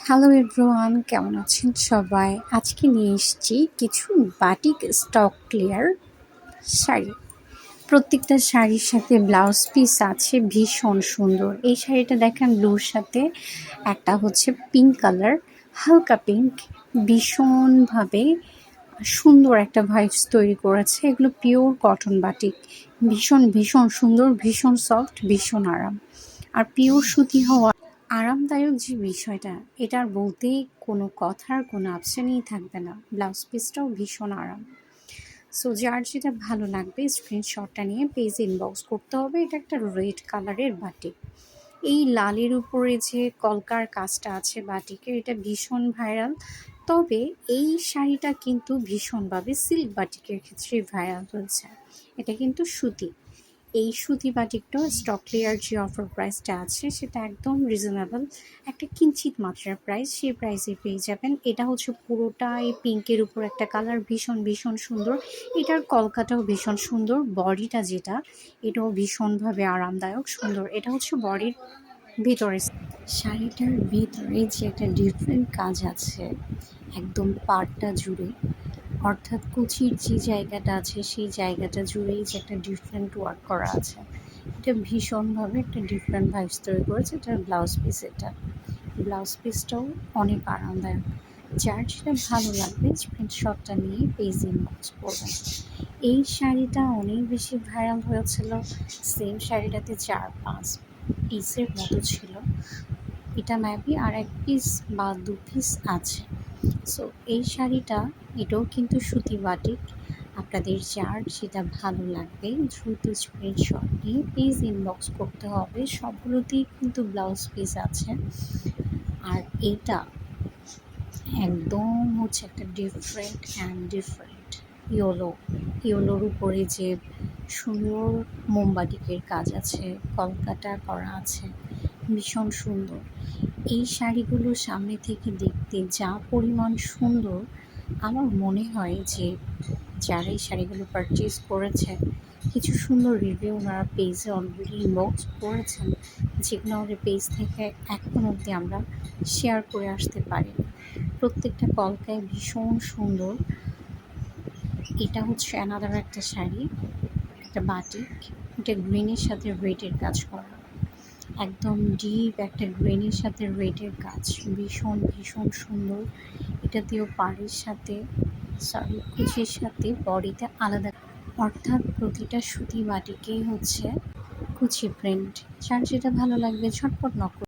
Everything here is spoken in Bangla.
হ্যালো এভরিওয়ান, কেমন আছেন সবাই? আজকে নিয়ে এসেছি কিছু বাটিক স্টক ক্লিয়ার শাড়ি। প্রত্যেকটা শাড়ির সাথে ব্লাউজ পিস আছে, ভীষণ সুন্দর। এই শাড়িটা দেখেন ব্লুর সাথে একটা হচ্ছে পিঙ্ক কালার, হালকা পিঙ্ক, ভীষণভাবে সুন্দর একটা ভাইবস তৈরি করেছে। এগুলো পিওর কটন বাটিক, ভীষণ ভীষণ সুন্দর, ভীষণ সফট, ভীষণ আরাম। আর পিওর সুতি হওয়া আরামদায়ক যে বিষয়টা, এটার বলতেই কোনো কথার কোনো অপশানই থাকবে না। ব্লাউজ পিসটাও ভীষণ আরাম। সো যার যেটা ভালো লাগবে স্ক্রিনশটটা নিয়ে পেজে ইনবক্স করতে হবে। এটা একটা রেড কালারের বাটিক। এই লালের উপরে যে কলকার কাজটা আছে বাটিকের, এটা ভীষণ ভাইরাল। তবে এই শাড়িটা কিন্তু ভীষণভাবে সিল্ক বাটিকের ক্ষেত্রে ভাইরাল হয়েছে। এটা কিন্তু সুতি। এই সুতি বাটিকটাও স্টক ক্লিয়ার যে অফার প্রাইসটা আছে সেটা একদম রিজনেবল, একটা কিঞ্চিত মাত্রার প্রাইস, সেই প্রাইসে পেয়ে যাবেন। এটা হচ্ছে পুরোটাই পিঙ্কের উপর একটা কালার, ভীষণ ভীষণ সুন্দর। এটার কলকাটাও ভীষণ সুন্দর, বডিটা যেটা এটাও ভীষণভাবে আরামদায়ক সুন্দর। এটা হচ্ছে বডির ভিতরে, শাড়িটার ভিতরে যে একটা ডিফারেন্ট কাজ আছে একদম পাড়টা জুড়ে, অর্থাৎ কুচির যে জায়গাটা আছে সেই জায়গাটা জুড়েই যে একটা ডিফারেন্ট ওয়ার্ক করা আছে। এটা ভীষণভাবে একটা ডিফারেন্ট ভাইবস তৈরি করেছে। এটার ব্লাউজ পিস, এটা ব্লাউজ পিসটাও অনেক আরামদায়ক। যার যেটা ভালো লাগবে স্ক্রিনশটটা নিয়ে পেজ ইনবক্স করবেন। এই শাড়িটা অনেক বেশি ভাইরাল হয়েছিল। সেম শাড়িটাতে 4-5 পিসের মতো ছিল। এটা মেবি আর এক পিস বা 2 পিস আছে। সো এই শাড়িটা, এটাও কিন্তু সুতি বাটিক। আপনাদের যার যেটা ভালো লাগবে দ্রুত স্ক্রিনশট নিয়ে প্লিজ ইনবক্স করতে হবে। সবগুলোতেই কিন্তু ব্লাউজ পিস আছে। আর এইটা একদম হচ্ছে একটা ডিফারেন্ট ইয়োলোর উপরে যে সুন্দর মোমবাটিকের কাজ আছে, কলকাটা করা আছে, ভীষণ সুন্দর। এই শাড়িগুলো সামনে থেকে দেখতে যা পরিমাণ সুন্দর, আমার মনে হয় যে যারা এই শাড়িগুলো পারচেজ করেছে কিছু সুন্দর রিভিউ ওনারা পেজে অলরেডি ইনবক্স করেছেন, যেগুলো আমাদের পেজ থেকে এখন অবধি আমরা শেয়ার করে আসতে পারি। প্রত্যেকটা কলকায় ভীষণ সুন্দর। এটা হচ্ছে অ্যানাদার একটা শাড়ি, একটা বাটিক। এটা গ্রিনের সাথে রেডের কাজ করা, একদম ডিপ একটা গ্রিনের সাথে রেডের কাজ, ভীষণ ভীষণ সুন্দর। এটাতেও পাড়ের সাথে কুচির সাথে বডিতে আলাদা, অর্থাৎ প্রতিটা সুতি বাটিকেই হচ্ছে কুচি প্রিন্ট। যার যেটা ভালো লাগবে ঝটপট নক